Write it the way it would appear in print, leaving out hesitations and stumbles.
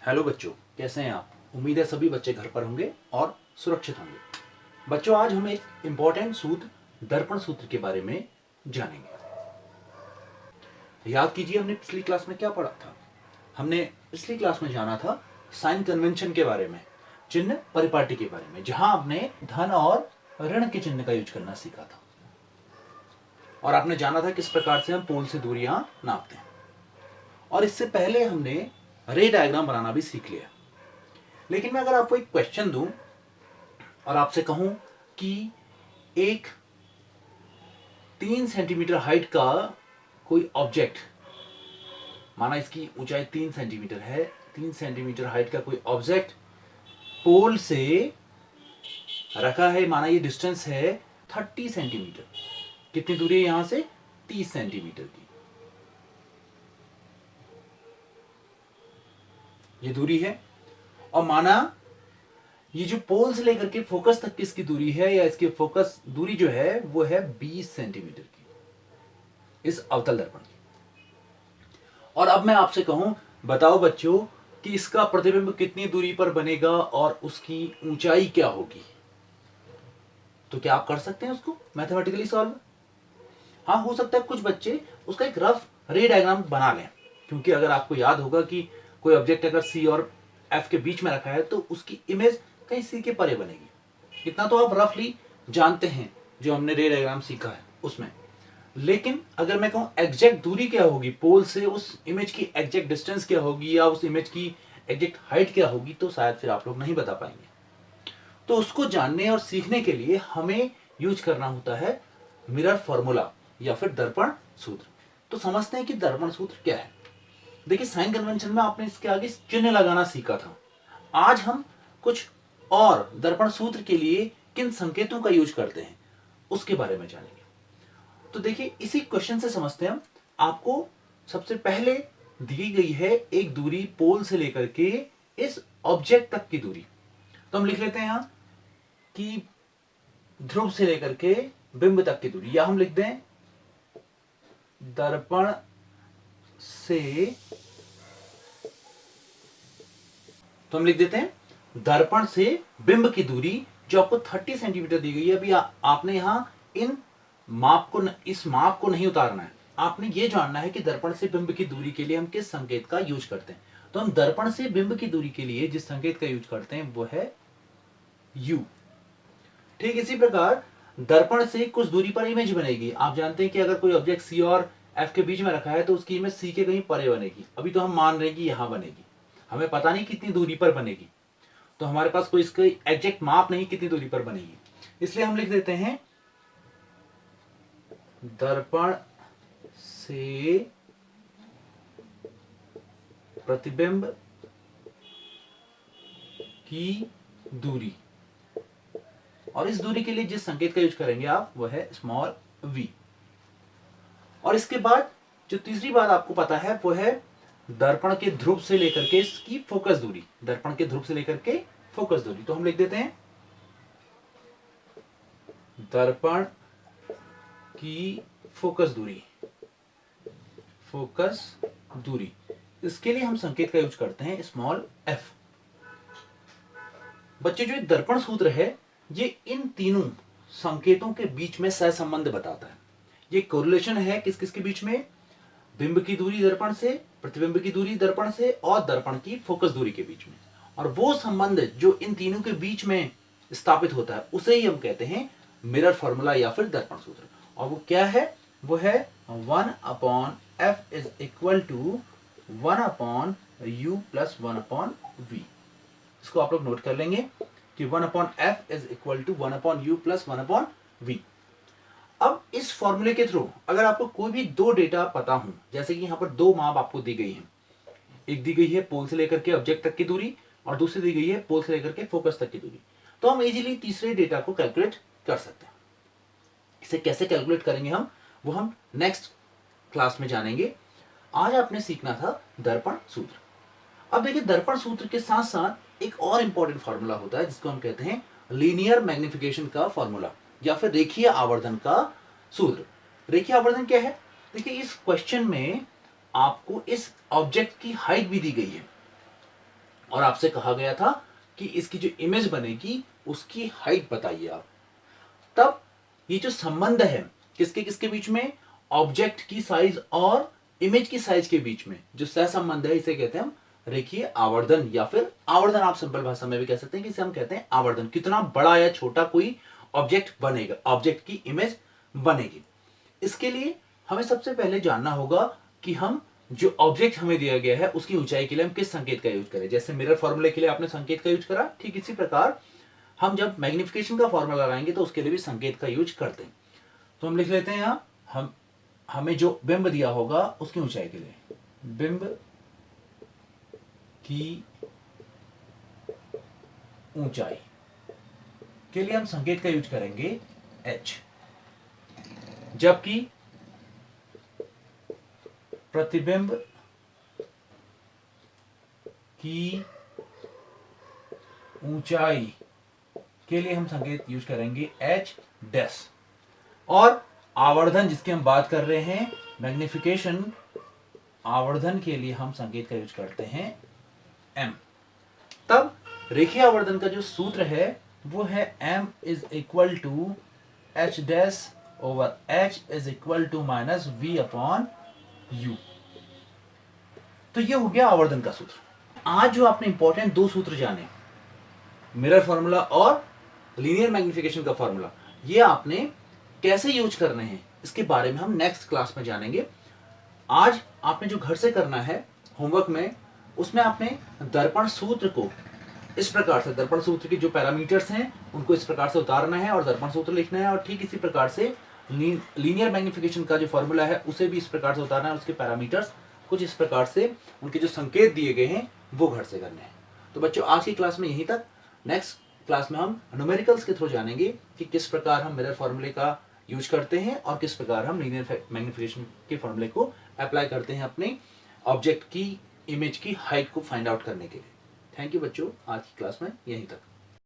Hello बच्चों, कैसे हैं आप। उम्मीद है सभी बच्चे घर पर होंगे और सुरक्षित होंगे। बच्चों, आज हम एक इम्पॉर्टेंट सूत्र दर्पण सूत्र के बारे में जानेंगे। याद कीजिए, हमने पिछली क्लास में क्या पढ़ा था। हमने पिछली क्लास में जाना था साइन कन्वेंशन के बारे में, चिन्ह परिपाटी के बारे में, जहां आपने धन और ऋण के चिन्ह का यूज करना सीखा था और आपने जाना था किस प्रकार से हम पोल से दूरियां नापते हैं। और इससे पहले हमने रे डायग्राम बनाना भी सीख लिया। लेकिन मैं अगर आपको एक क्वेश्चन दूं और आपसे कहूं कि एक 3 सेंटीमीटर हाइट का कोई ऑब्जेक्ट, माना इसकी ऊंचाई 3 सेंटीमीटर है, 3 सेंटीमीटर हाइट का कोई ऑब्जेक्ट पोल से रखा है, माना ये डिस्टेंस है 30 सेंटीमीटर। कितनी दूरी है यहां से? 30 सेंटीमीटर की ये दूरी है। और माना ये जो पोल से लेकर के फोकस तक की इसकी दूरी है, या इसकी फोकस दूरी जो है वो है 20 सेंटीमीटर की, इस अवतल दर्पण की। और अब मैं आपसे कहूं, बताओ बच्चों कि इसका प्रतिबिंब कितनी दूरी पर बनेगा और उसकी ऊंचाई क्या होगी। तो क्या आप कर सकते हैं उसको मैथमेटिकली सॉल्व? हाँ, हो सकता है कुछ बच्चे उसका एक रफ रे डायग्राम बना लें, क्योंकि अगर आपको याद होगा कि कोई ऑब्जेक्ट अगर सी और एफ के बीच में रखा है तो उसकी इमेज कहीं सी के परे बनेगी। इतना तो आप रफली जानते हैं जो हमने रे डायग्राम सीखा है उसमें। लेकिन अगर मैं कहूं एग्जैक्ट दूरी क्या होगी पोल से, उस इमेज की एग्जैक्ट डिस्टेंस क्या होगी, या उस इमेज की एग्जैक्ट हाइट क्या होगी, तो शायद फिर आप लोग नहीं बता पाएंगे। तो उसको जानने और सीखने के लिए हमें यूज करना होता है मिरर फॉर्मूला या फिर दर्पण सूत्र। तो समझते हैं कि दर्पण सूत्र क्या है। देखिए, साइन कन्वेंशन में आपने इसके आगे चिन्ह लगाना सीखा था। आज हम कुछ और दर्पण सूत्र के लिए किन संकेतों का यूज करते हैं उसके बारे में जानेंगे। तो देखिए, इसी क्वेश्चन से समझते हैं हम। आपको सबसे पहले दी गई है एक दूरी पोल से लेकर के इस ऑब्जेक्ट तक की दूरी। तो हम लिख लेते हैं यहां कि ध्रुव से लेकर के बिंब तक की दूरी, या हम लिख दें दर्पण से, तो हम लिख देते हैं दर्पण से बिंब की दूरी जो आपको 30 सेंटीमीटर दी गई है। अभी आपने यहां इस माप को नहीं उतारना है। आपने ये जानना है कि दर्पण से बिंब की दूरी के लिए हम किस संकेत का यूज करते हैं। तो हम दर्पण से बिंब की दूरी के लिए जिस संकेत का यूज करते हैं वो है U। ठीक इसी प्रकार दर्पण से कुछ दूरी पर इमेज बनेगी। आप जानते हैं कि अगर कोई ऑब्जेक्ट सी और एफ के बीच में रखा है तो उसकी इमेज सी के कहीं परे बनेगी। अभी तो हम मान रहे हैं कि यहां बनेगी, हमें पता नहीं कितनी दूरी पर बनेगी, तो हमारे पास कोई इसका एग्जैक्ट माप नहीं कितनी दूरी पर बनेगी। इसलिए हम लिख देते हैं दर्पण से प्रतिबिंब की दूरी, और इस दूरी के लिए जिस संकेत का यूज करेंगे आप वो है स्मॉल v। और इसके बाद जो तीसरी बात आपको पता है वो है दर्पण के ध्रुव से लेकर के इसकी फोकस दूरी, दर्पण के ध्रुव से लेकर के फोकस दूरी। तो हम लिख देते हैं दर्पण की फोकस दूरी, फोकस दूरी, इसके लिए हम संकेत का यूज करते हैं स्मॉल f। बच्चे, जो दर्पण सूत्र है ये इन तीनों संकेतों के बीच में सहसंबंध बताता है। ये कोरिलेशन है किस किस के बीच में? बिंब की दूरी दर्पण से, प्रतिबिंब की दूरी दर्पण से और दर्पण की फोकस दूरी के बीच में। और वो संबंध जो इन तीनों के बीच में स्थापित होता है उसे ही हम कहते हैं मिरर फॉर्मूला या फिर दर्पण सूत्र। और वो क्या है? वो है 1/f is equal to 1/u plus 1/v। इसको आप लोग नोट कर लेंगे कि 1/f is equal to 1/u plus 1/v। अब इस फॉर्मूले के थ्रू अगर आपको कोई भी दो डेटा पता हो, जैसे कि यहां पर दो माप आपको दी गई है, एक दी गई है पोल से लेकर के ऑब्जेक्ट तक की दूरी और दूसरी दी गई है पोल से लेकर के फोकस तक की दूरी, तो हम इजीली तीसरे डेटा को कैलकुलेट कर सकते हैं। इसे कैसे कैलकुलेट करेंगे वो हम नेक्स्ट क्लास में जानेंगे। आज आपने सीखना था दर्पण सूत्र। अब देखिए, दर्पण सूत्र के साथ साथ एक और इंपॉर्टेंट फॉर्मूला होता है जिसको हम कहते हैं लीनियर मैग्निफिकेशन का फॉर्मूला या फिर रेखीय आवर्धन का सूत्र। रेखीय आवर्धन क्या है? देखिए, इस क्वेश्चन में आपको इस ऑब्जेक्ट की हाइट भी दी गई है। और आपसे कहा गया था कि इसकी जो इमेज बनेगी उसकी हाइट बताइए आप। तब ये जो संबंध है किसके किसके बीच में, ऑब्जेक्ट की साइज और इमेज की साइज के बीच में जो सहसंबंध है, इसे कहते हैं हम रेखीय आवर्धन, या फिर आवर्धन आप सिंपल भाषा में भी कह सकते हैं कि इसे हम कहते हैं आवर्धन। कितना बड़ा या छोटा कोई ऑब्जेक्ट बनेगा, ऑब्जेक्ट की इमेज बनेगी। इसके लिए हमें सबसे पहले जानना होगा कि हम जो ऑब्जेक्ट हमें दिया गया है उसकी ऊंचाई के लिए हम किस संकेत का यूज करें। जैसे मिरर फॉर्मूले के लिए आपने संकेत का यूज करा, ठीक इसी प्रकार हम जब मैग्निफिकेशन का फॉर्मूला लगाएंगे तो उसके लिए भी संकेत का यूज करते हैं। तो हम लिख लेते हैं यहां, हमें जो बिंब दिया होगा उसकी ऊंचाई के लिए, बिंब की ऊंचाई के लिए हम संकेत का यूज करेंगे h, जबकि प्रतिबिंब की ऊंचाई के लिए हम संकेत यूज करेंगे h डैश। और आवर्धन जिसकी हम बात कर रहे हैं, मैग्निफिकेशन, आवर्धन के लिए हम संकेत का यूज करते हैं m। तब रेखीय आवर्धन का जो सूत्र है वो है m is equal to h dash over h is equal to minus v upon u। तो ये हो गया आवर्धन का सूत्र। आज जो आपने इंपॉर्टेंट दो सूत्र जाने, मिरर फॉर्मूला और लीनियर मैग्निफिकेशन का फॉर्मूला, ये आपने कैसे यूज करने हैं इसके बारे में हम नेक्स्ट क्लास में जानेंगे। आज आपने जो घर से करना है होमवर्क में, उसमें आपने दर्पण सूत्र को इस प्रकार से, दर्पण सूत्र के जो पैरामीटर्स हैं उनको इस प्रकार से उतारना है और दर्पण सूत्र लिखना है, और ठीक इसी प्रकार से लीनियर मैग्निफिकेशन का जो फॉर्मूला है उसे भी इस प्रकार से उतारना है, उसके पैरामीटर्स कुछ इस प्रकार से, उनके जो संकेत दिए गए हैं वो घर से करने हैं। तो बच्चों आज की क्लास में यहीं तक। नेक्स्ट क्लास में हम न्यूमेरिकल्स के थ्रू जानेंगे कि किस प्रकार हम मिरर फॉर्मूले का यूज करते हैं और किस प्रकार हम लीनियर मैग्निफिकेशन के फॉर्मूले को अप्लाई करते हैं अपने ऑब्जेक्ट की इमेज की हाइट को फाइंड आउट करने के लिए। थैंक यू बच्चों, आज की क्लास में यहीं तक।